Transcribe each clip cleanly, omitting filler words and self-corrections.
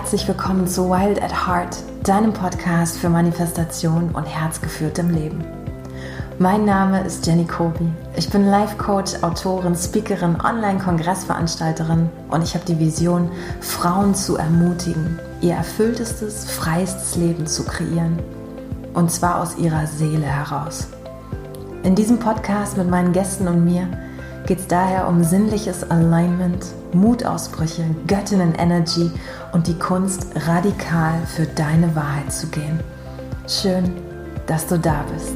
herzlich willkommen zu Wild at Heart, deinem Podcast für Manifestation und herzgeführtem Leben. Mein Name ist Jenny Kobi. Ich bin Life-Coach, Autorin, Speakerin, Online-Kongressveranstalterin und ich habe die Vision, Frauen zu ermutigen, ihr erfülltestes, freiestes Leben zu kreieren. Und zwar aus ihrer Seele heraus. In diesem Podcast mit meinen Gästen und mir geht es daher um sinnliches Alignment, Mutausbrüche, Göttinnen-Energy und die Kunst, radikal für deine Wahrheit zu gehen. Schön, dass du da bist.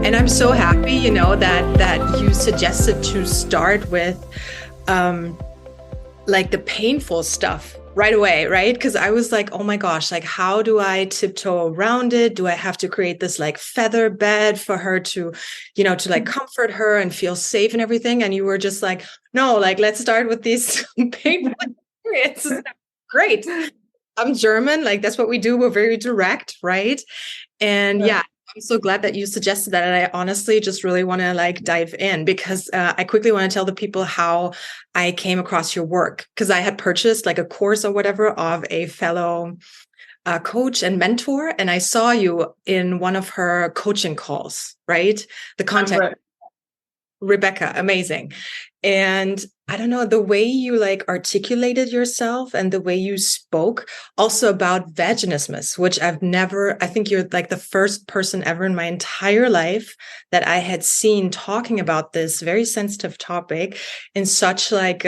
And I'm so happy, that you suggested to start with like the painful stuff right away, right? Because I was like, oh my gosh, like how do I tiptoe around it? Do I have to create this like feather bed for her to, to like comfort her and feel safe and everything? And you were just like, no, like let's start with these painful experiences. Great. I'm German, like that's what we do. We're very direct, right? And yeah. I'm so glad that you suggested that. And I honestly just really want to like dive in because I quickly want to tell the people how I came across your work, because I had purchased like a course or whatever of a fellow coach and mentor. And I saw you in one of her coaching calls, right? The content. Rebecca, amazing. And I don't know, the way you like articulated yourself and the way you spoke also about vaginismus, which I think you're like the first person ever in my entire life that I had seen talking about this very sensitive topic in such like,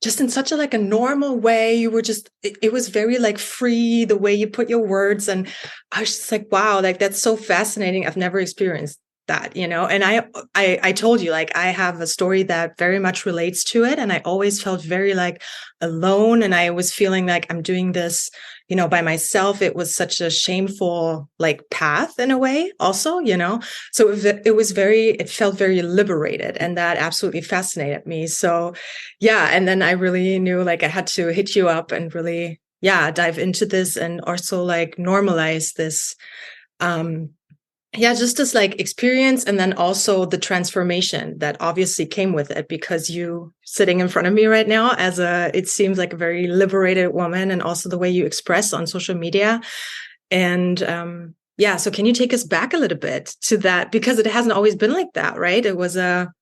just in such a like a normal way. You were just, it was very like free, the way you put your words. And I was just like, wow, like that's so fascinating. I've never experienced that, and I told you, like, I have a story that very much relates to it. And I always felt very like alone. And I was feeling like I'm doing this, by myself. It was such a shameful like path in a way also, so it felt very liberated, and that absolutely fascinated me. So yeah. And then I really knew like I had to hit you up and really, dive into this and also like normalize this, just this like experience, and then also the transformation that obviously came with it, because you sitting in front of me right now it seems like a very liberated woman, and also the way you express on social media. And so can you take us back a little bit to that? Because it hasn't always been like that, right? There was a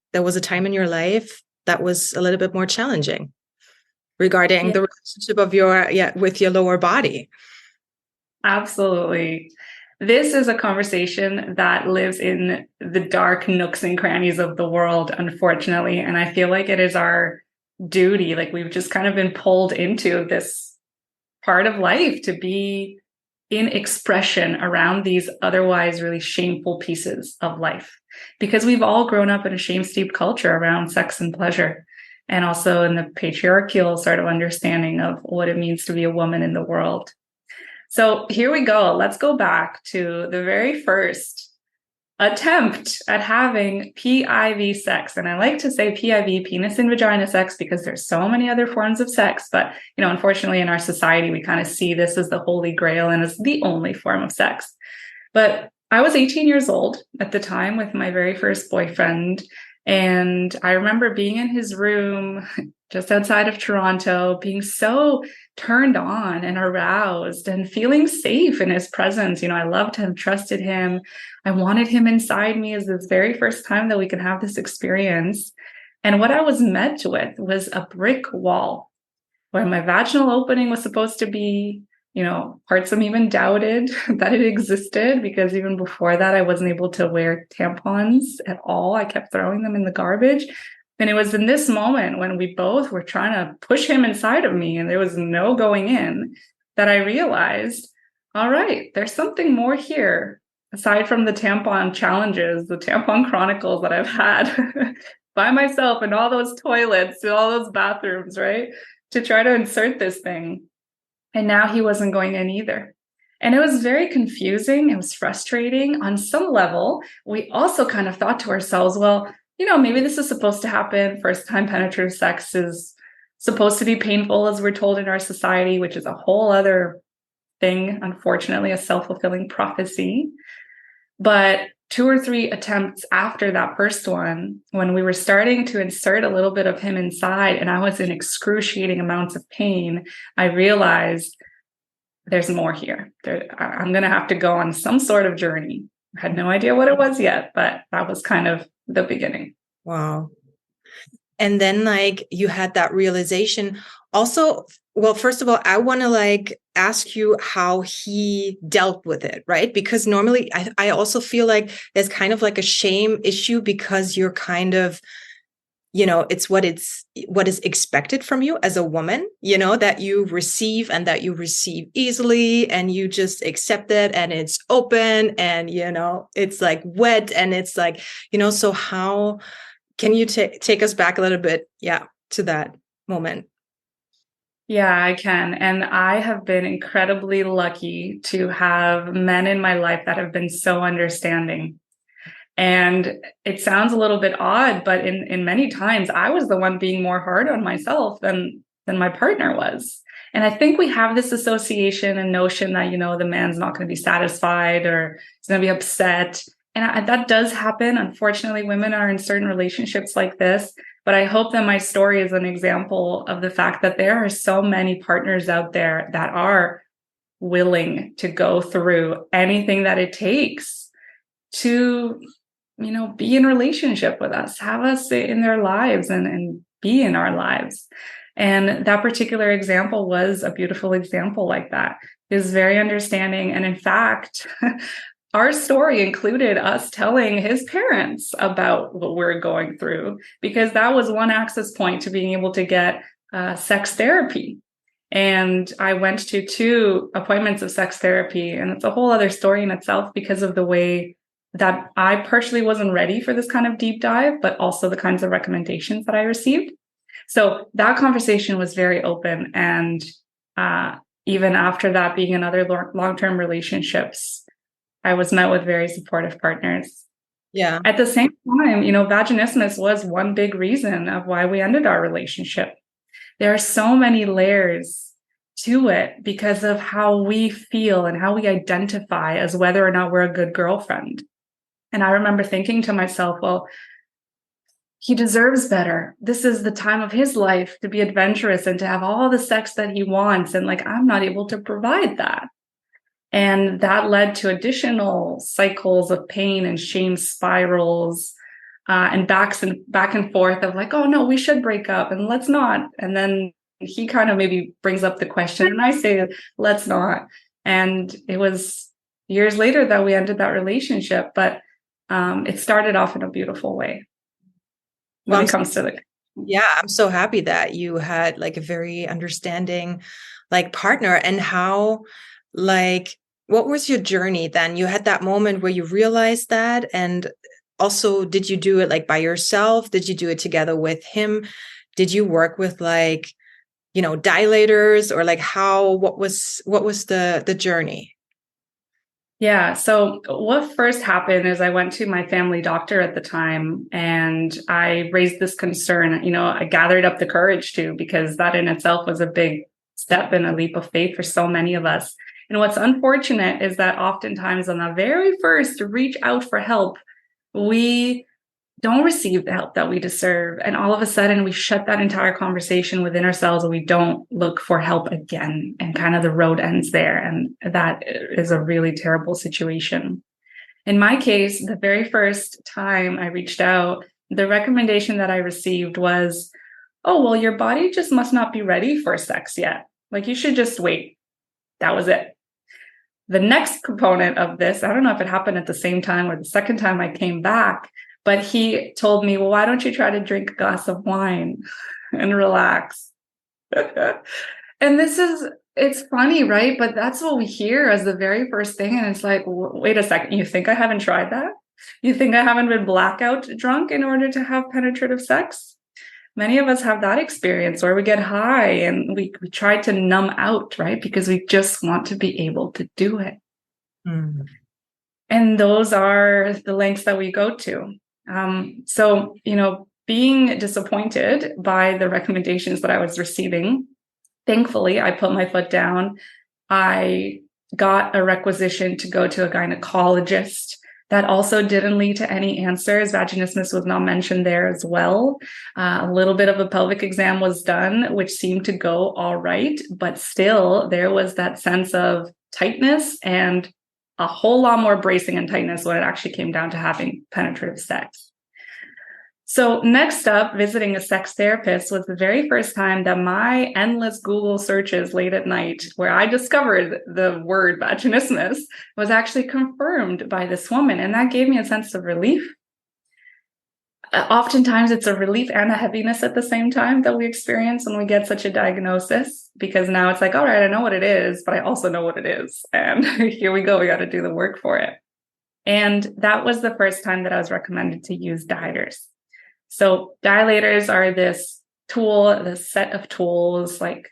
time in your life that was a little bit more challenging regarding the relationship of with your lower body. Absolutely. This is a conversation that lives in the dark nooks and crannies of the world, unfortunately. And I feel like it is our duty. Like we've just kind of been pulled into this part of life to be in expression around these otherwise really shameful pieces of life, because we've all grown up in a shame-steeped culture around sex and pleasure, and also in the patriarchal sort of understanding of what it means to be a woman in the world. So here we go. Let's go back to the very first attempt at having PIV sex. And I like to say PIV, penis and vagina sex, because there's so many other forms of sex. But, unfortunately in our society, we kind of see this as the holy grail and as the only form of sex. But I was 18 years old at the time with my very first boyfriend. And I remember being in his room just outside of Toronto, being so turned on and aroused and feeling safe in his presence. I loved him, trusted him. I wanted him inside me as this very first time that we could have this experience. And what I was met with was a brick wall where my vaginal opening was supposed to be. Parts of me even doubted that it existed, because even before that, I wasn't able to wear tampons at all. I kept throwing them in the garbage. And it was in this moment when we both were trying to push him inside of me and there was no going in, that I realized, all right, there's something more here aside from the tampon challenges, the tampon chronicles that I've had by myself in all those toilets, in all those bathrooms, right? To try to insert this thing. And now he wasn't going in either. And it was very confusing. It was frustrating. On some level, we also kind of thought to ourselves, well, maybe this is supposed to happen. First time penetrative sex is supposed to be painful, as we're told in our society, which is a whole other thing, unfortunately, a self-fulfilling prophecy. But 2 or 3 attempts after that first one, when we were starting to insert a little bit of him inside and I was in excruciating amounts of pain, I realized there's more here. I'm going to have to go on some sort of journey. I had no idea what it was yet, but that was kind of the beginning. Wow. And then like you had that realization also. Well, first of all, I want to like ask you how he dealt with it, right? Because normally I also feel like there's kind of like a shame issue because you're kind of, it's what is expected from you as a woman, that you receive and that you receive easily and you just accept it and it's open and, it's like wet and it's like, so how can you take us back a little bit? Yeah. To that moment. Yeah, I can. And I have been incredibly lucky to have men in my life that have been so understanding. And it sounds a little bit odd, but in many times I was the one being more hard on myself than my partner was. And I think we have this association and notion that, the man's not going to be satisfied or he's going to be upset. And that does happen. Unfortunately, women are in certain relationships like this. But I hope that my story is an example of the fact that there are so many partners out there that are willing to go through anything that it takes to, be in relationship with us, have us in their lives and be in our lives. And that particular example was a beautiful example like that. He was very understanding. And in fact, our story included us telling his parents about what we're going through, because that was one access point to being able to get sex therapy. And I went to 2 appointments of sex therapy, and it's a whole other story in itself because of the way that I personally wasn't ready for this kind of deep dive, but also the kinds of recommendations that I received. So that conversation was very open. And even after that, being in other long-term relationships, I was met with very supportive partners. Yeah. At the same time, vaginismus was one big reason of why we ended our relationship. There are so many layers to it because of how we feel and how we identify as whether or not we're a good girlfriend. And I remember thinking to myself, well, he deserves better. This is the time of his life to be adventurous and to have all the sex that he wants. And like, I'm not able to provide that. And that led to additional cycles of pain and shame spirals and back and forth of like, oh, no, we should break up and let's not. And then he kind of maybe brings up the question and I say, let's not. And it was years later that we ended that relationship. But it started off in a beautiful way when it comes to Yeah, I'm so happy that you had like a very understanding like partner. And how like, what was your journey then? You had that moment where you realized that. And also, did you do it like by yourself? Did you do it together with him? Did you work with like, dilators or like what was the journey? Yeah. So what first happened is I went to my family doctor at the time and I raised this concern. I gathered up the courage to, because that in itself was a big step and a leap of faith for so many of us. And what's unfortunate is that oftentimes on the very first to reach out for help, we don't receive the help that we deserve. And all of a sudden we shut that entire conversation within ourselves and we don't look for help again. And kind of the road ends there. And that is a really terrible situation. In my case, the very first time I reached out, the recommendation that I received was, oh, well, your body just must not be ready for sex yet. Like you should just wait. That was it. The next component of this, I don't know if it happened at the same time or the second time I came back, but he told me, well, why don't you try to drink a glass of wine and relax? And it's funny, right? But that's what we hear as the very first thing. And it's like, wait a second, you think I haven't tried that? You think I haven't been blackout drunk in order to have penetrative sex? Many of us have that experience where we get high and we try to numb out, right? Because we just want to be able to do it. Mm. And those are the lengths that we go to. So, being disappointed by the recommendations that I was receiving, thankfully, I put my foot down. I got a requisition to go to a gynecologist That also didn't lead to any answers. Vaginismus was not mentioned there as well. A little bit of a pelvic exam was done, which seemed to go all right, but still there was that sense of tightness and a whole lot more bracing and tightness when it actually came down to having penetrative sex. So next up, visiting a sex therapist was the very first time that my endless Google searches late at night, where I discovered the word vaginismus, was actually confirmed by this woman. And that gave me a sense of relief. Oftentimes it's a relief and a heaviness at the same time that we experience when we get such a diagnosis, because now it's like, all right, I know what it is, but I also know what it is. And here we go. We got to do the work for it. And that was the first time that I was recommended to use dilators. So dilators are this tool, this set of tools, like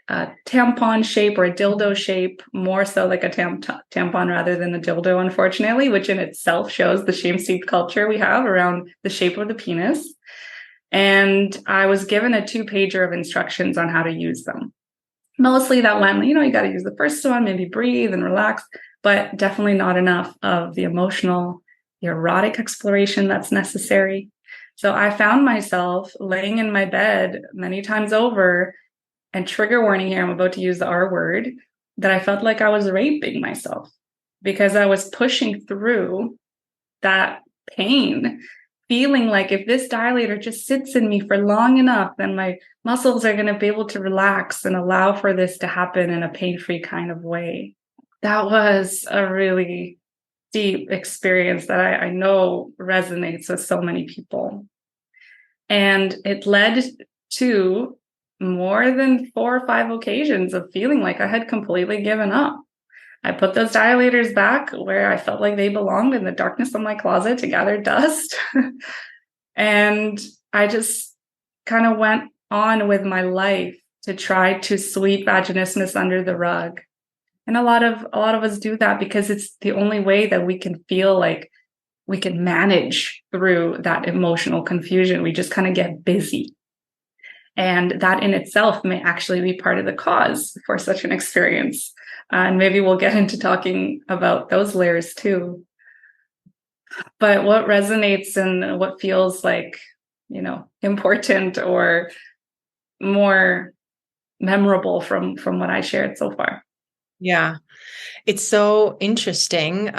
a tampon shape or a dildo shape, more so like a tampon rather than a dildo, unfortunately, which in itself shows the shame-seed culture we have around the shape of the penis. And I was given a 2-pager of instructions on how to use them. Mostly that went, you got to use the first one, maybe breathe and relax, but definitely not enough of the emotional, the erotic exploration that's necessary. So I found myself laying in my bed many times over, and trigger warning here, I'm about to use the R word, that I felt like I was raping myself because I was pushing through that pain, feeling like if this dilator just sits in me for long enough, then my muscles are going to be able to relax and allow for this to happen in a pain-free kind of way. That was a really deep experience that I know resonates with so many people. And it led to more than 4 or 5 occasions of feeling like I had completely given up. I put those dilators back where I felt like they belonged, in the darkness of my closet, to gather dust. And I just kind of went on with my life to try to sweep vaginismus under the rug. And a lot of us do that because it's the only way that we can feel like we can manage through that emotional confusion. We just kind of get busy. And that in itself may actually be part of the cause for such an experience. And maybe we'll get into talking about those layers too. But what resonates and what feels like, important or more memorable from what I shared so far? Yeah. It's so interesting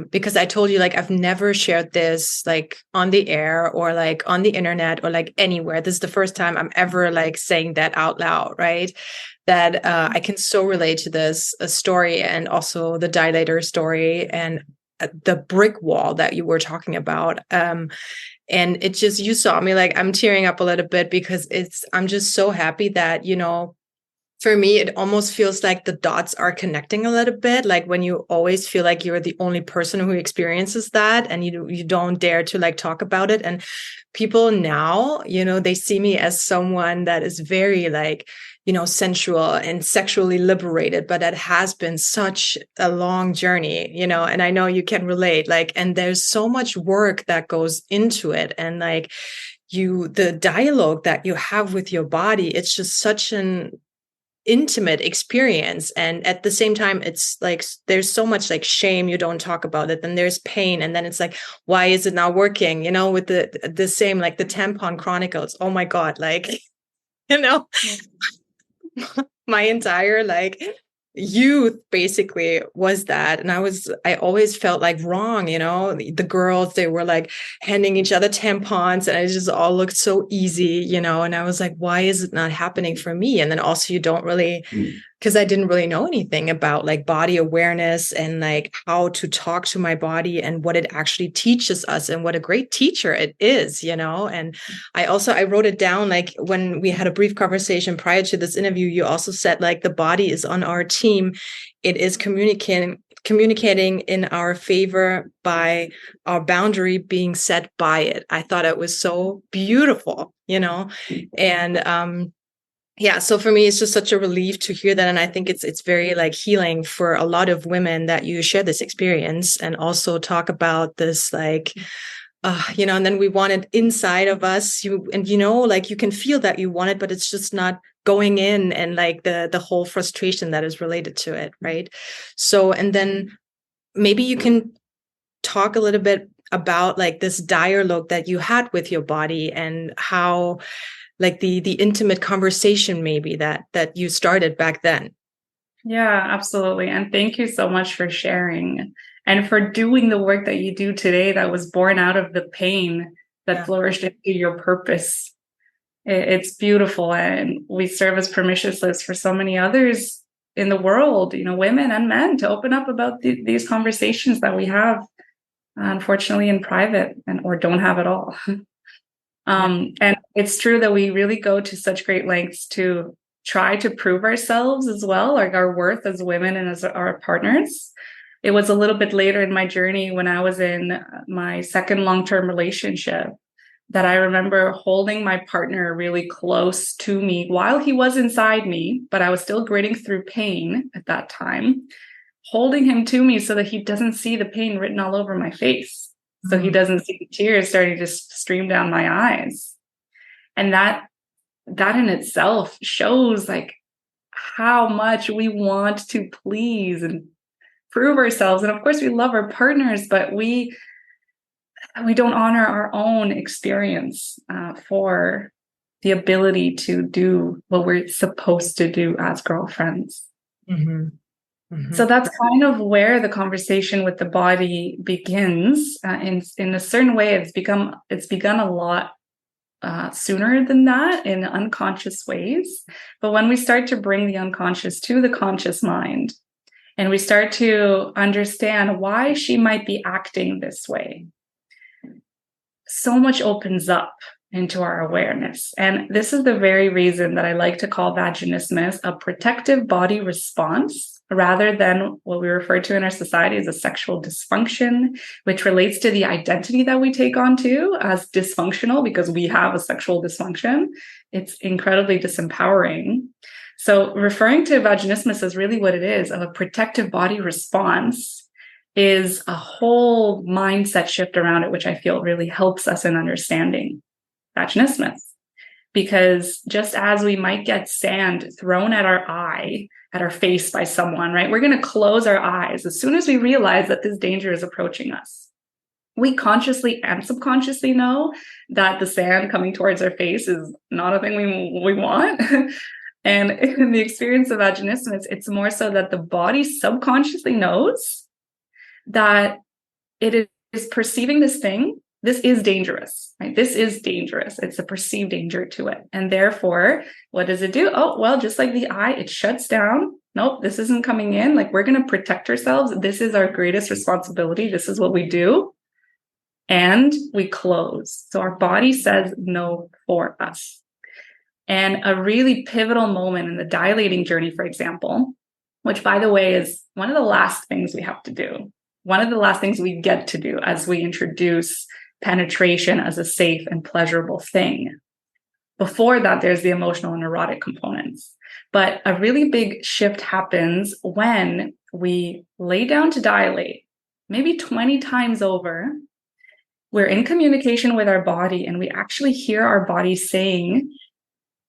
because I told you, like, I've never shared this like on the air or like on the internet or like anywhere. This is the first time I'm ever like saying that out loud, right? That I can so relate to this story, and also the dilator story and the brick wall that you were talking about. And it just, you saw me, like, I'm tearing up a little bit because I'm just so happy that, for me, it almost feels like the dots are connecting a little bit. Like when you always feel like you're the only person who experiences that, and you don't dare to like talk about it. And people now, they see me as someone that is very like, sensual and sexually liberated, but that has been such a long journey, and I know you can relate, like, and there's so much work that goes into it. And like the dialogue that you have with your body, it's just such an intimate experience. And at the same time, it's like there's so much like shame, you don't talk about it, then there's pain, and then it's like, why is it not working, with the same, like the tampon chronicles. Oh my god, like my entire like youth basically was that. And I always felt like wrong, the girls, they were like handing each other tampons, and it just all looked so easy, and I was like, why is it not happening for me? And then also you don't really, because I didn't really know anything about like body awareness and like how to talk to my body and what it actually teaches us and what a great teacher it is, and I wrote it down, like when we had a brief conversation prior to this interview, you also said like the body is on our team. It is communicating in our favor by our boundary being set by it. I thought it was so beautiful, and yeah, so for me, it's just such a relief to hear that. And I think it's very like healing for a lot of women that you share this experience and also talk about this, like, and then we want it inside of us. Like you can feel that you want it, but it's just not going in, and like the whole frustration that is related to it. Right. So, and then maybe you can talk a little bit about like this dialogue that you had with your body and how like the intimate conversation maybe that you started back then? Yeah, absolutely. And thank you so much for sharing and for doing the work that you do today that was born out of the pain that flourished into your purpose. It's beautiful. And we serve as permission slips for so many others in the world, you know, women and men, to open up about these conversations that we have, unfortunately, in private or don't have at all. And it's true that we really go to such great lengths to try to prove ourselves as well, like our worth as women and as our partners. It was a little bit later in my journey when I was in my second long-term relationship that I remember holding my partner really close to me while he was inside me, but I was still gritting through pain at that time, holding him to me so that he doesn't see the pain written all over my face. So he doesn't see the tears starting to stream down my eyes. And that in itself shows like how much we want to please and prove ourselves. And of course we love our partners, but we don't honor our own experience for the ability to do what we're supposed to do as girlfriends. So that's kind of where the conversation with the body begins. In a certain way, it's begun a lot sooner than that in unconscious ways. But when we start to bring the unconscious to the conscious mind, and we start to understand why she might be acting this way, so much opens up into our awareness. And this is the very reason that I like to call vaginismus a protective body response, rather than what we refer to in our society as a sexual dysfunction, which relates to the identity that we take on to as dysfunctional because we have a sexual dysfunction. It's incredibly disempowering. So referring to vaginismus as really what it is, of a protective body response, is a whole mindset shift around it, which I feel really helps us in understanding vaginismus. Because just as we might get sand thrown at our eye, at our face by someone, right? We're going to close our eyes as soon as we realize that this danger is approaching us. We consciously and subconsciously know that the sand coming towards our face is not a thing we want. And in the experience of vaginismus, it's more so that the body subconsciously knows that it is perceiving this thing. This is dangerous, right? This is dangerous. It's a perceived danger to it. And therefore, what does it do? Oh, well, just like the eye, it shuts down. Nope, this isn't coming in. Like, we're going to protect ourselves. This is our greatest responsibility. This is what we do. And we close. So our body says no for us. And a really pivotal moment in the dilating journey, for example, which, by the way, is one of the last things we have to do. One of the last things we get to do as we introduce penetration as a safe and pleasurable thing. Before that, there's the emotional and erotic components. But a really big shift happens when we lay down to dilate, maybe 20 times over. We're in communication with our body, and we actually hear our body saying,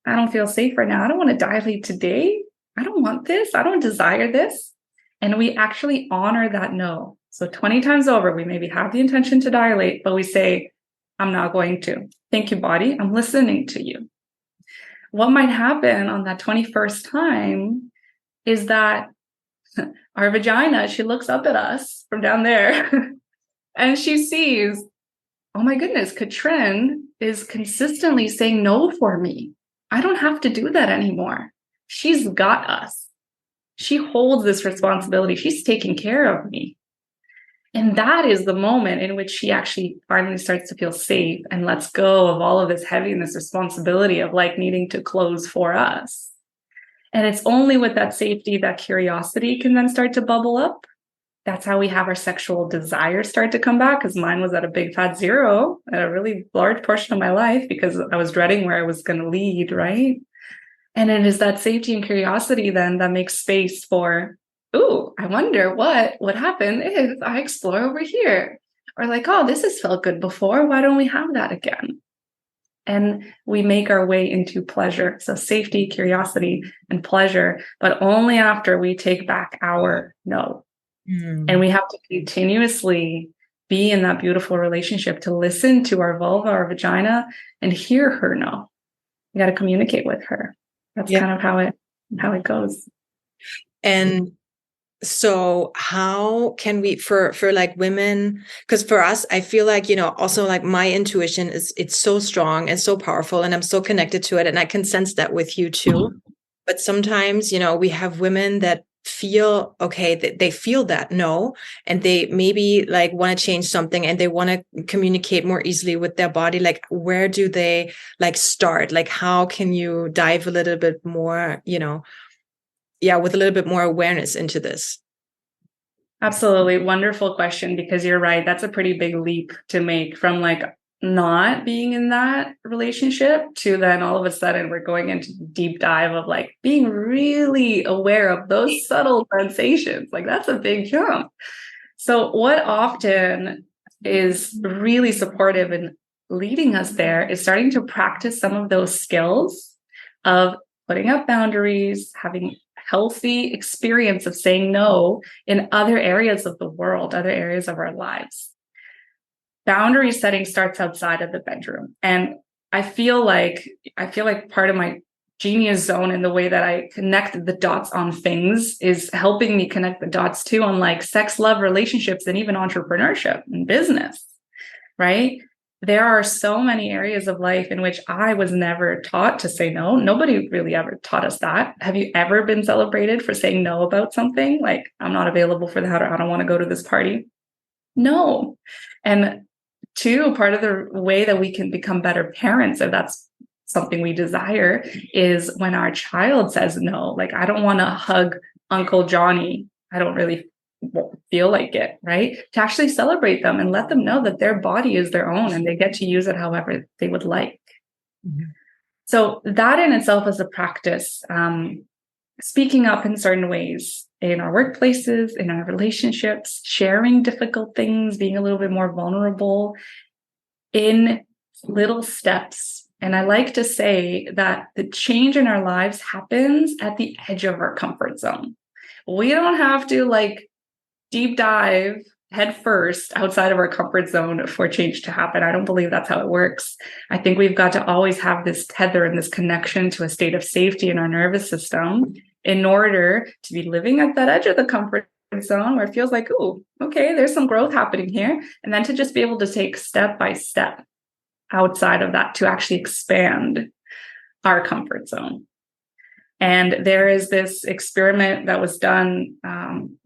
I don't feel safe right now. I don't want to dilate today. I don't want this. I don't desire this. And we actually honor that no. So 20 times over, we maybe have the intention to dilate, but we say, I'm not going to. Thank you, body. I'm listening to you. What might happen on that 21st time is that our vagina, she looks up at us from down there and she sees, oh my goodness, Katrin is consistently saying no for me. I don't have to do that anymore. She's got us. She holds this responsibility. She's taking care of me. And that is the moment in which she actually finally starts to feel safe and lets go of all of this heaviness, responsibility of like needing to close for us. And it's only with that safety, that curiosity can then start to bubble up. That's how we have our sexual desire start to come back, because mine was at a big fat zero at a really large portion of my life because I was dreading where I was going to lead, right? And it is that safety and curiosity then that makes space for, ooh, I wonder what would happen if I explore over here. Or like, oh, this has felt good before. Why don't we have that again? And we make our way into pleasure. So safety, curiosity, and pleasure, but only after we take back our no. And we have to continuously be in that beautiful relationship, to listen to our vulva, our vagina, and hear her no. You got to communicate with her. That's kind of how it goes. And so how can we, for like women, because for us, I feel like, also like my intuition it's so strong and so powerful, and I'm so connected to it. And I can sense that with you too. But sometimes, we have women that feel, okay, they feel that no, and they maybe like want to change something, and they want to communicate more easily with their body. Like, where do they like start? Like, how can you dive a little bit more, with a little bit more awareness into this? Absolutely. Wonderful question, because you're right. That's a pretty big leap to make from like not being in that relationship to then all of a sudden we're going into deep dive of like being really aware of those subtle sensations. Like, that's a big jump. So what often is really supportive in leading us there is starting to practice some of those skills of putting up boundaries, having healthy experience of saying no in other areas of the world, other areas of our lives. Boundary setting starts outside of the bedroom. And I feel like part of my genius zone in the way that I connect the dots on things is helping me connect the dots too on like sex, love, relationships, and even entrepreneurship and business, right? There are so many areas of life in which I was never taught to say no. Nobody really ever taught us that. Have you ever been celebrated for saying no about something? Like, I'm not available for that, or I don't want to go to this party. No. And two, part of the way that we can become better parents, if that's something we desire, is when our child says no. Like, I don't want to hug Uncle Johnny. I don't really feel like it, right? To actually celebrate them and let them know that their body is their own and they get to use it however they would like. Mm-hmm. So that in itself is a practice. Speaking up in certain ways in our workplaces, in our relationships, sharing difficult things, being a little bit more vulnerable in little steps. And I like to say that the change in our lives happens at the edge of our comfort zone. We don't have to like deep dive head first outside of our comfort zone for change to happen. I don't believe that's how it works. I think we've got to always have this tether and this connection to a state of safety in our nervous system in order to be living at that edge of the comfort zone where it feels like, oh, okay, there's some growth happening here. And then to just be able to take step by step outside of that to actually expand our comfort zone. And there is this experiment that was done.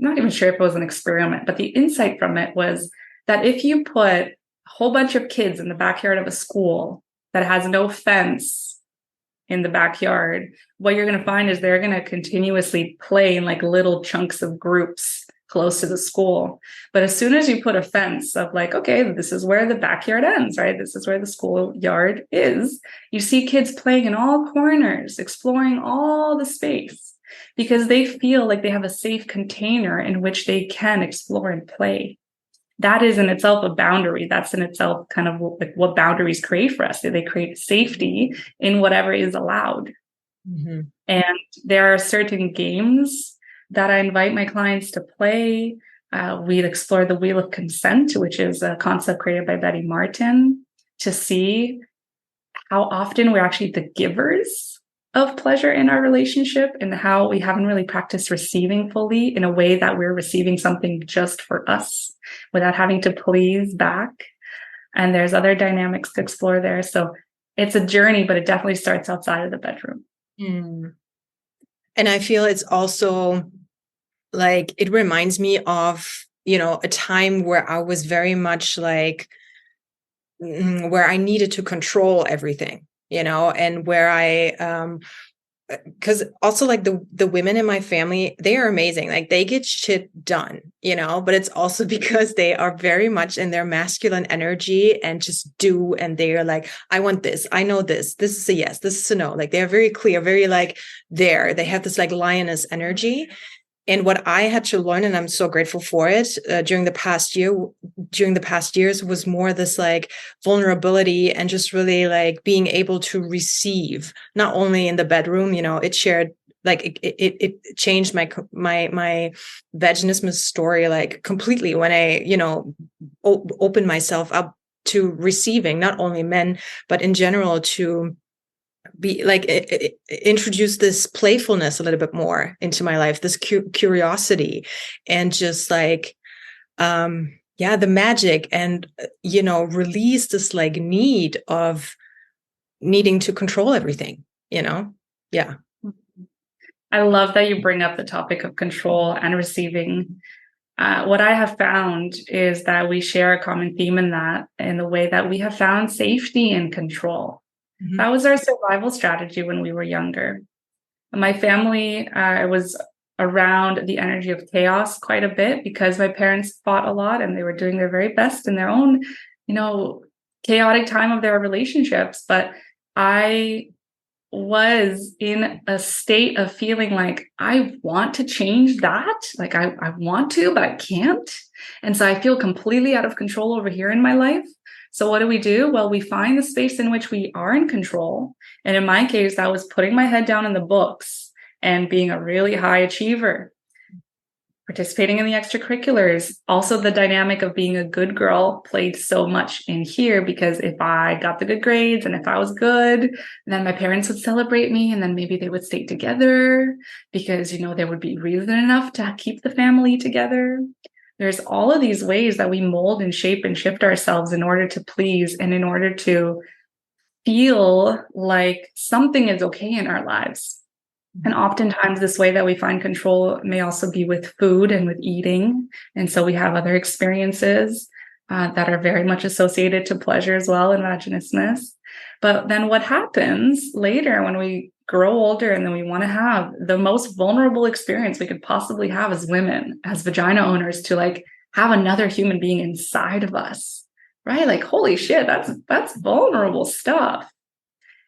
Not even sure if it was an experiment, but the insight from it was that if you put a whole bunch of kids in the backyard of a school that has no fence in the backyard, what you're going to find is they're going to continuously play in like little chunks of groups close to the school. But as soon as you put a fence of like, okay, this is where the backyard ends, right? This is where the schoolyard is. You see kids playing in all corners, exploring all the space because they feel like they have a safe container in which they can explore and play. That is in itself a boundary. That's in itself kind of like what boundaries create for us. They create safety in whatever is allowed. Mm-hmm. And there are certain games that I invite my clients to play. We'd explore the Wheel of Consent, which is a concept created by Betty Martin, to see how often we're actually the givers of pleasure in our relationship and how we haven't really practiced receiving fully in a way that we're receiving something just for us without having to please back. And there's other dynamics to explore there. So it's a journey, but it definitely starts outside of the bedroom. Mm. And I feel it's also like, it reminds me of, a time where I was very much like, where I needed to control everything, and where I, because also like the women in my family, they are amazing. Like they get shit done, but it's also because they are very much in their masculine energy and just do. And they're like, I want this. I know this. This is a yes. This is a no. Like they're very clear, very like there. They have this like lioness energy. And what I had to learn, and I'm so grateful for it, during the past years was more this like vulnerability and just really like being able to receive, not only in the bedroom, it's shared like it changed my vaginismus story like completely when I, opened myself up to receiving not only men, but in general to be like introduce this playfulness a little bit more into my life, this curiosity, and just like the magic, and release this like need of needing to control everything. I love that you bring up the topic of control and receiving. What I have found is that we share a common theme in the way that we have found safety and control. Mm-hmm. That was our survival strategy when we were younger. My family was around the energy of chaos quite a bit because my parents fought a lot and they were doing their very best in their own, chaotic time of their relationships. But I was in a state of feeling like I want to change that. Like I want to, but I can't. And so I feel completely out of control over here in my life. So what do? Well, we find the space in which we are in control. And in my case, that was putting my head down in the books and being a really high achiever, participating in the extracurriculars. Also, the dynamic of being a good girl played so much in here, because if I got the good grades and if I was good, then my parents would celebrate me, and then maybe they would stay together because, there would be reason enough to keep the family together. There's all of these ways that we mold and shape and shift ourselves in order to please and in order to feel like something is okay in our lives. And oftentimes this way that we find control may also be with food and with eating. And so we have other experiences that are very much associated to pleasure as well in vaginismus. But then what happens later when we grow older and then we want to have the most vulnerable experience we could possibly have as women, as vagina owners, to like have another human being inside of us, right? Like, holy shit, that's vulnerable stuff.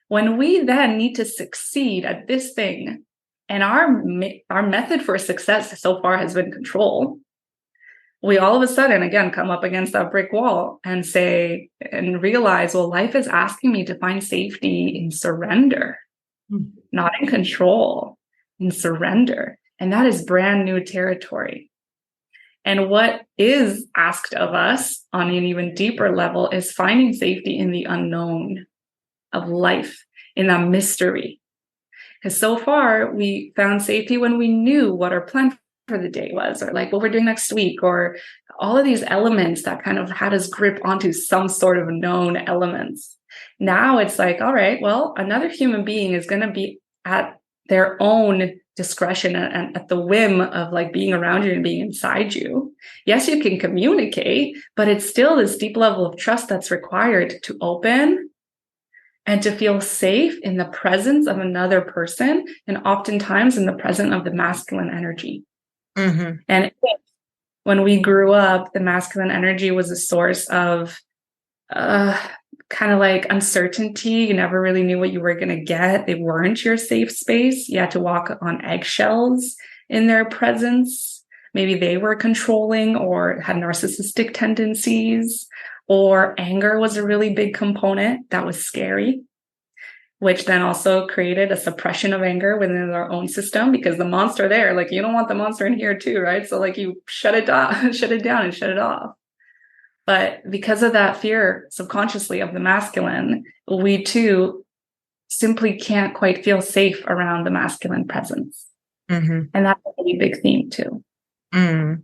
When we then need to succeed at this thing, and our method for success so far has been control, we all of a sudden, again, come up against that brick wall and say, and realize, well, life is asking me to find safety in surrender, not in control, in surrender. And that is brand new territory. And what is asked of us on an even deeper level is finding safety in the unknown of life, in that mystery. Because so far we found safety when we knew what our plan for the day was, or like what we're doing next week, or all of these elements that kind of had us grip onto some sort of known elements. Now it's like, all right, well, another human being is going to be at their own discretion and at the whim of like being around you and being inside you. Yes, you can communicate, but it's still this deep level of trust that's required to open and to feel safe in the presence of another person, and oftentimes in the presence of the masculine energy. Mm-hmm. And when we grew up, the masculine energy was a source of kind of like uncertainty. You never really knew what you were going to get. They weren't your safe space. You had to walk on eggshells in their presence. Maybe they were controlling or had narcissistic tendencies, or anger was a really big component that was scary, which then also created a suppression of anger within our own system, because the monster there, like, you don't want the monster in here too, right? So like you shut it down and shut it off. But because of that fear subconsciously of the masculine, we too simply can't quite feel safe around the masculine presence. Mm-hmm. And that's a really big theme too. Mm.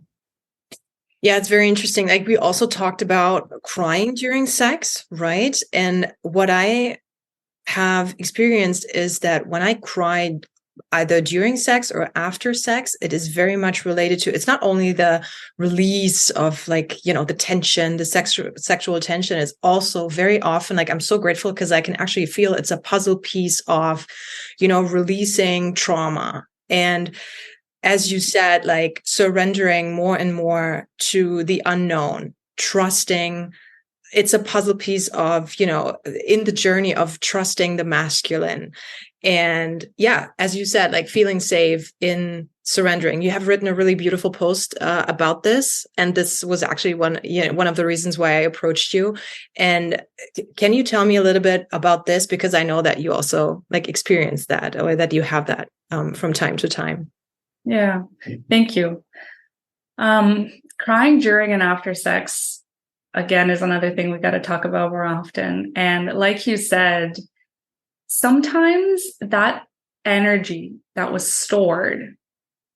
Yeah, it's very interesting. Like, we also talked about crying during sex, right? And what I have experienced is that when I cried either during sex or after sex, it is very much related to, it's not only the release of like, the tension, the sexual tension, is also very often like, I'm so grateful because I can actually feel it's a puzzle piece of, releasing trauma. And as you said, like surrendering more and more to the unknown, trusting it's a puzzle piece of, in the journey of trusting the masculine. And yeah, as you said, like feeling safe in surrendering. You have written a really beautiful post about this. And this was actually one of the reasons why I approached you. And can you tell me a little bit about this? Because I know that you also like experience that, or that you have that from time to time. Yeah, thank you. Crying during and after sex, again, is another thing we got to talk about more often. And like you said, sometimes that energy that was stored,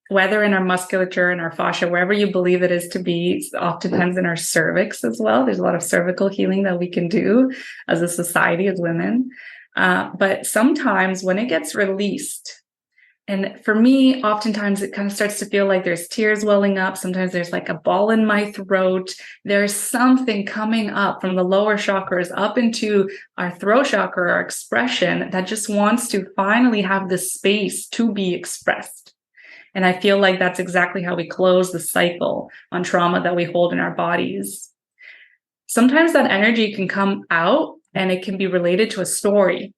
whether in our musculature, in our fascia, wherever you believe it is to be, oftentimes in our cervix as well. There's a lot of cervical healing that we can do as a society, as women. But sometimes when it gets released, and for me, oftentimes it kind of starts to feel like there's tears welling up. Sometimes there's like a ball in my throat. There's something coming up from the lower chakras up into our throat chakra, our expression, that just wants to finally have the space to be expressed. And I feel like that's exactly how we close the cycle on trauma that we hold in our bodies. Sometimes that energy can come out and it can be related to a story.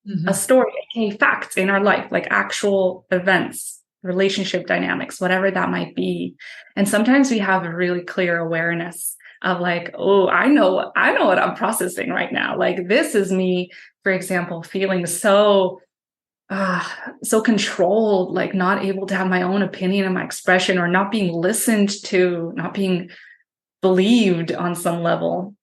Mm-hmm. A story, aka facts in our life, like actual events, relationship dynamics, whatever that might be. And sometimes we have a really clear awareness of like, oh, I know what I'm processing right now. Like this is me, for example, feeling so controlled, like not able to have my own opinion and my expression, or not being listened to, not being believed on some level,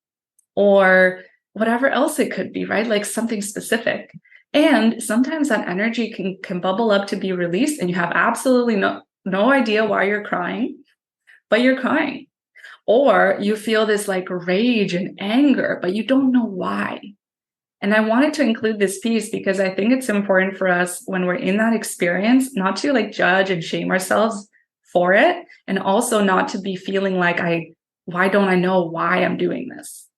or whatever else it could be, right? Like something specific. And sometimes that energy can bubble up to be released, and you have absolutely no idea why you're crying, but you're crying. Or you feel this like rage and anger, but you don't know why. And I wanted to include this piece because I think it's important for us when we're in that experience, not to like judge and shame ourselves for it. And also not to be feeling like, why don't I know why I'm doing this?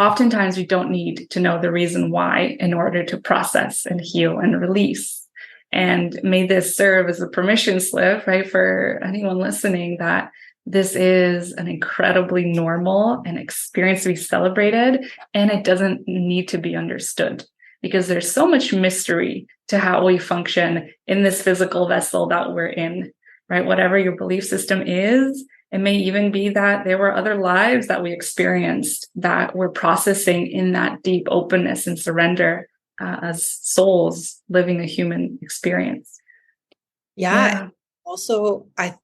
Oftentimes we don't need to know the reason why in order to process and heal and release. And may this serve as a permission slip, right, for anyone listening, that this is an incredibly normal and experience to be celebrated, and it doesn't need to be understood, because there's so much mystery to how we function in this physical vessel that we're in, right? Whatever your belief system is, it may even be that there were other lives that we experienced that we're processing in that deep openness and surrender as souls living a human experience. Yeah. Also, I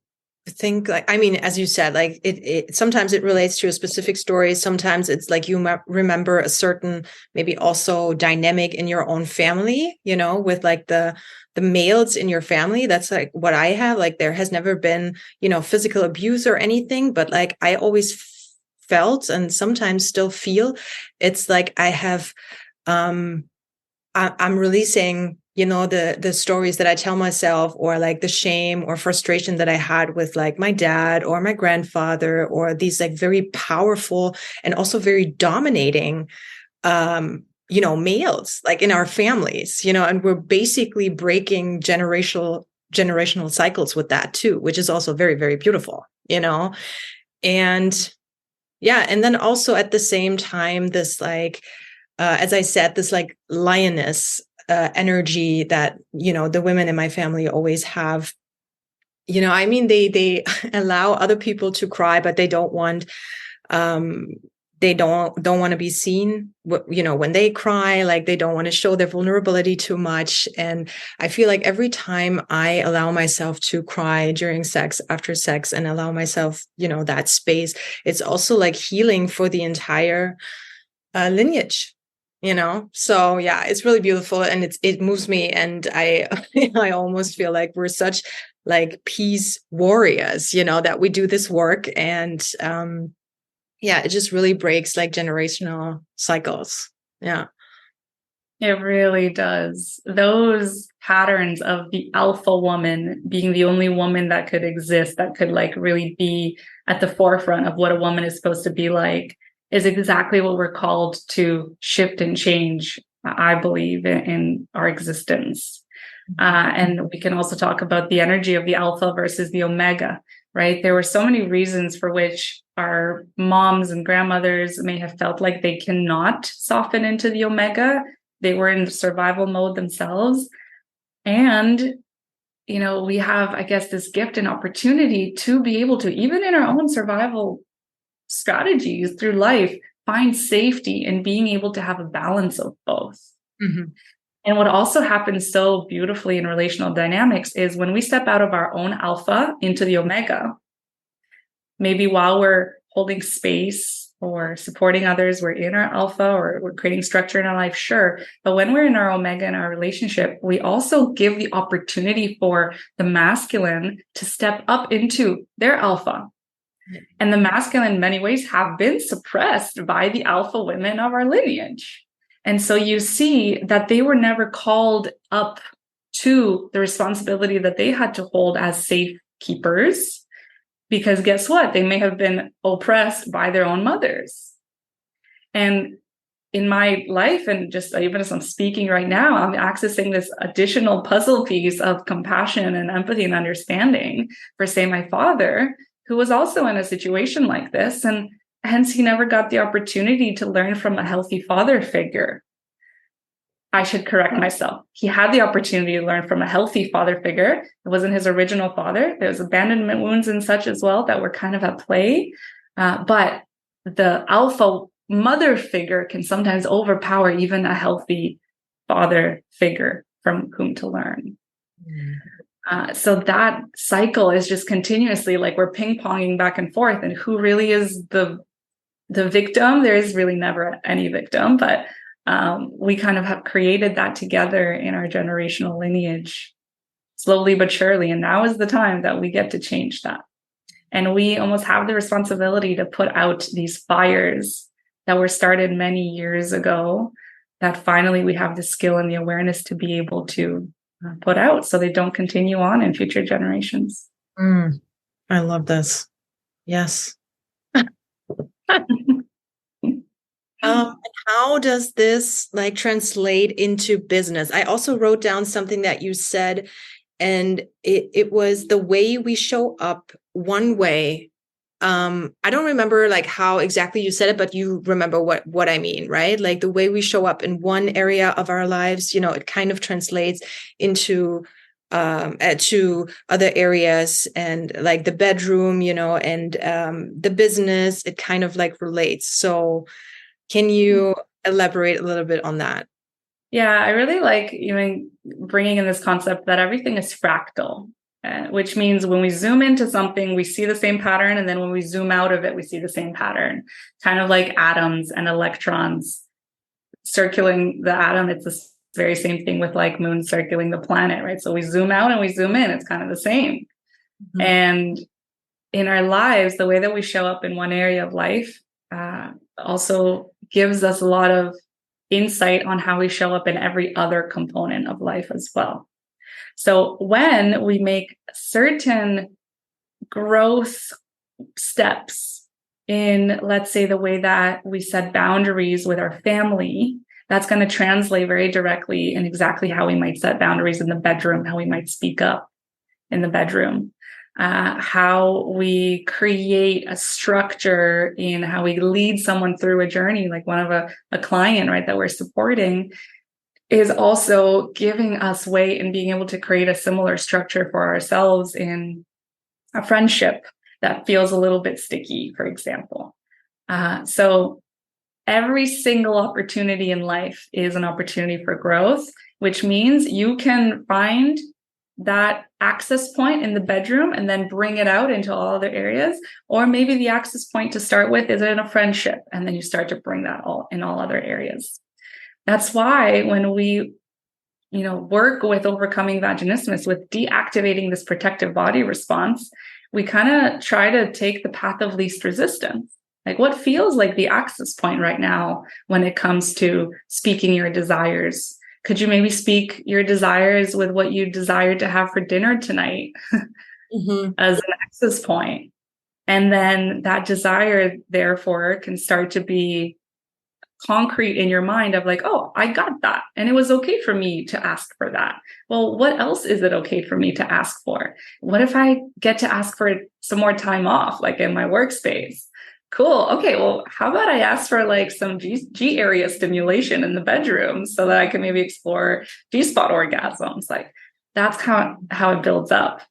think, like, I mean, as you said, like it sometimes it relates to a specific story. Sometimes it's like you remember a certain, maybe also dynamic in your own family, with like the males in your family. That's like what I have. Like there has never been, physical abuse or anything, but like I always felt, and sometimes still feel, it's like I have, I'm releasing, the stories that I tell myself, or like the shame or frustration that I had with like my dad or my grandfather, or these like very powerful and also very dominating, males like in our families, and we're basically breaking generational cycles with that too, which is also very, very beautiful, and yeah. And then also at the same time, this like, as I said, this like lioness energy that, the women in my family always have, I mean, they allow other people to cry, but they don't want, they don't want to be seen, when they cry, like they don't want to show their vulnerability too much. And I feel like every time I allow myself to cry during sex, after sex, and allow myself, that space, it's also like healing for the entire lineage. So yeah, it's really beautiful, and it moves me, and I I almost feel like we're such like peace warriors, that we do this work, and yeah, it just really breaks like generational cycles. Yeah, it really does. Those patterns of the alpha woman being the only woman that could exist, that could like really be at the forefront of what a woman is supposed to be like, is exactly what we're called to shift and change, I believe, in our existence. And we can also talk about the energy of the alpha versus the omega, right? There were so many reasons for which our moms and grandmothers may have felt like they cannot soften into the omega. They were in survival mode themselves. And, we have, I guess, this gift and opportunity to be able to, even in our own survival strategies through life, find safety in being able to have a balance of both. Mm-hmm. And what also happens so beautifully in relational dynamics is when we step out of our own alpha into the omega, maybe while we're holding space or supporting others, we're in our alpha or we're creating structure in our life, sure. But when we're in our omega in our relationship, we also give the opportunity for the masculine to step up into their alpha. And the masculine in many ways have been suppressed by the alpha women of our lineage. And so you see that they were never called up to the responsibility that they had to hold as safe keepers. Because guess what? They may have been oppressed by their own mothers. And in my life, and just even as I'm speaking right now, I'm accessing this additional puzzle piece of compassion and empathy and understanding for, say, my father, who was also in a situation like this. And hence, he never got the opportunity to learn from a healthy father figure. I should correct myself. He had the opportunity to learn from a healthy father figure. It wasn't his original father. There was abandonment wounds and such as well that were kind of at play. But the alpha mother figure can sometimes overpower even a healthy father figure from whom to learn. So that cycle is just continuously like we're ping-ponging back and forth. And who really is the victim? There is really never any victim, but we kind of have created that together in our generational lineage, slowly but surely. And now is the time that we get to change that. And we almost have the responsibility to put out these fires that were started many years ago, that finally we have the skill and the awareness to be able to put out so they don't continue on in future generations. I love this. Yes. And how does this translate into business? I also wrote down something that you said, and it was the way we show up one way. I don't remember how exactly you said it, but you remember what I mean, right? Like the way we show up in one area of our lives, it kind of translates into to other areas, and like the bedroom, and the business, it kind of relates. So can you elaborate a little bit on that? Yeah, I really like even bringing in this concept that everything is fractal, which means when we zoom into something, we see the same pattern. And then when we zoom out of it, we see the same pattern, kind of like atoms and electrons circling the atom. It's the very same thing with moon circling the planet, right? So we zoom out and we zoom in. It's kind of the same. Mm-hmm. And in our lives, the way that we show up in one area of life also gives us a lot of insight on how we show up in every other component of life as well. So when we make certain growth steps in, let's say, the way that we set boundaries with our family, that's going to translate very directly in exactly how we might set boundaries in the bedroom, how we might speak up in the bedroom. How we create a structure in how we lead someone through a journey, like one of a client, right, that we're supporting, is also giving us way in being able to create a similar structure for ourselves in a friendship that feels a little bit sticky, for example. So every single opportunity in life is an opportunity for growth, which means you can find that access point in the bedroom and then bring it out into all other areas. Or maybe the access point to start with is in a friendship, and then you start to bring that all in all other areas. That's why when we, work with overcoming vaginismus, with deactivating this protective body response, we kind of try to take the path of least resistance. Like what feels like the access point right now when it comes to speaking your desires? Could you maybe speak your desires with what you desire to have for dinner tonight mm-hmm. as an access point? And then that desire, therefore, can start to be concrete in your mind of oh, I got that. And it was okay for me to ask for that. Well, what else is it okay for me to ask for? What if I get to ask for some more time off, in my workspace? Cool. Okay. Well, how about I ask for like some G area stimulation in the bedroom so that I can maybe explore G-spot orgasms? Like that's how it builds up.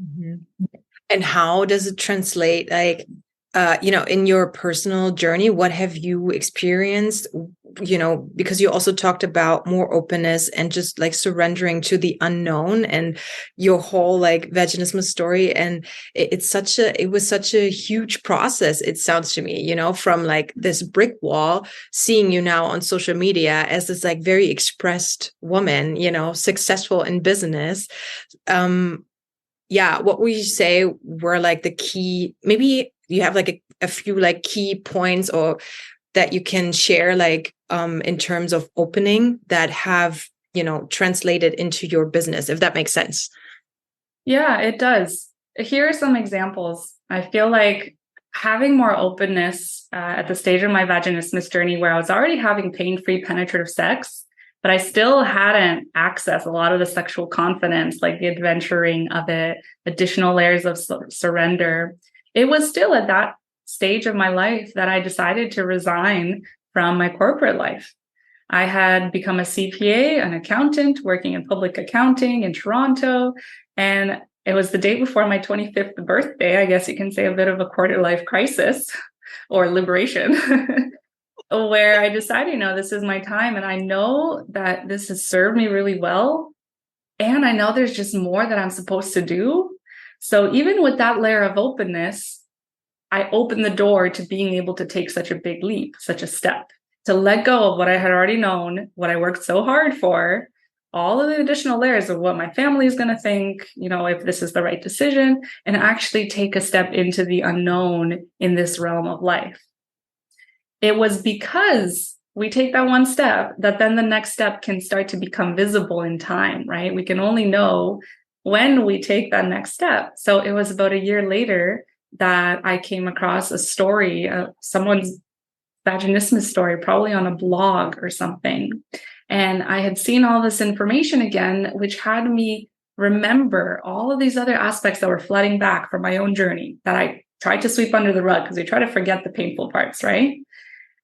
Mm-hmm. And how does it translate? Like, in your personal journey, what have you experienced? Because you also talked about more openness and just like surrendering to the unknown and your whole like vaginismus story. And it was such a huge process. It sounds to me, from like this brick wall, seeing you now on social media as this like very expressed woman, successful in business. What would you say were like the key, maybe you have like a few like key points or that you can share like in terms of opening that have, translated into your business, if that makes sense? Yeah, it does. Here are some examples. I feel like having more openness at the stage of my vaginismus journey where I was already having pain-free penetrative sex, but I still hadn't accessed a lot of the sexual confidence, like the adventuring of it, additional layers of surrender. It was still at that stage of my life that I decided to resign from my corporate life. I had become a CPA, an accountant, working in public accounting in Toronto. And it was the day before my 25th birthday. I guess you can say a bit of a quarter life crisis or liberation. Where I decided, this is my time. And I know that this has served me really well. And I know there's just more that I'm supposed to do. So even with that layer of openness, I opened the door to being able to take such a big leap, such a step, to let go of what I had already known, what I worked so hard for, all of the additional layers of what my family is going to think, if this is the right decision, and actually take a step into the unknown in this realm of life. It was because we take that one step that then the next step can start to become visible in time, right? We can only know when we take that next step. So it was about a year later that I came across a story, someone's vaginismus story, probably on a blog or something. And I had seen all this information again, which had me remember all of these other aspects that were flooding back from my own journey that I tried to sweep under the rug because we try to forget the painful parts, right?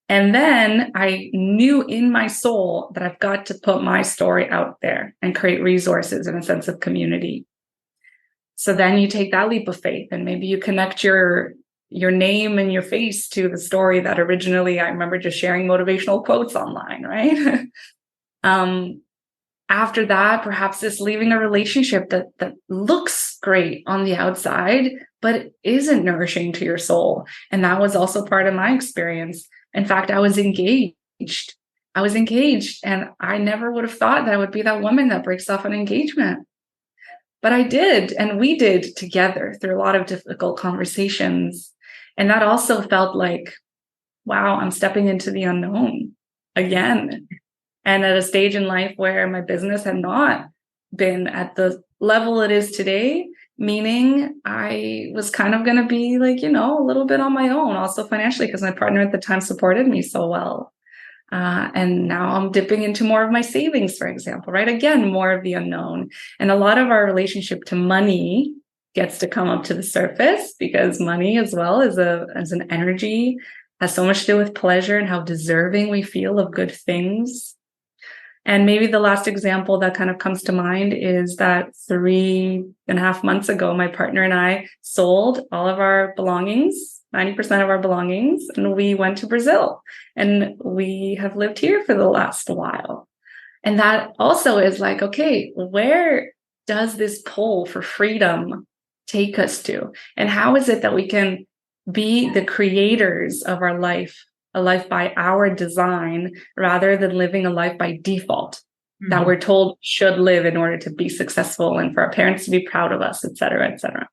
And then I knew in my soul that I've got to put my story out there and create resources and a sense of community. So then you take that leap of faith and maybe you connect your name and your face to the story that originally I remember just sharing motivational quotes online, right? After that, perhaps it's leaving a relationship that looks great on the outside, but isn't nourishing to your soul. And that was also part of my experience. In fact, I was engaged, and I never would have thought that I would be that woman that breaks off an engagement. But I did, and we did together through a lot of difficult conversations. And that also felt like, wow, I'm stepping into the unknown again. And at a stage in life where my business had not been at the level it is today, meaning I was kind of going to be like, a little bit on my own, also financially, because my partner at the time supported me so well. And now I'm dipping into more of my savings, for example, right? Again, more of the unknown. And a lot of our relationship to money gets to come up to the surface because money as well as an energy has so much to do with pleasure and how deserving we feel of good things. And maybe the last example that kind of comes to mind is that 3.5 months ago, my partner and I sold all of our belongings, 90% of our belongings, and we went to Brazil. And we have lived here for the last while. And that also is like, okay, where does this pull for freedom take us to? And how is it that we can be the creators of our life, a life by our design, rather than living a life by default that we're told we should live in order to be successful and for our parents to be proud of us, et cetera, et cetera.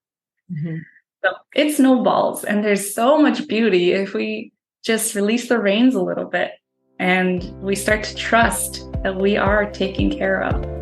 So it snowballs, and there's so much beauty if we just release the reins a little bit and we start to trust that we are taken care of.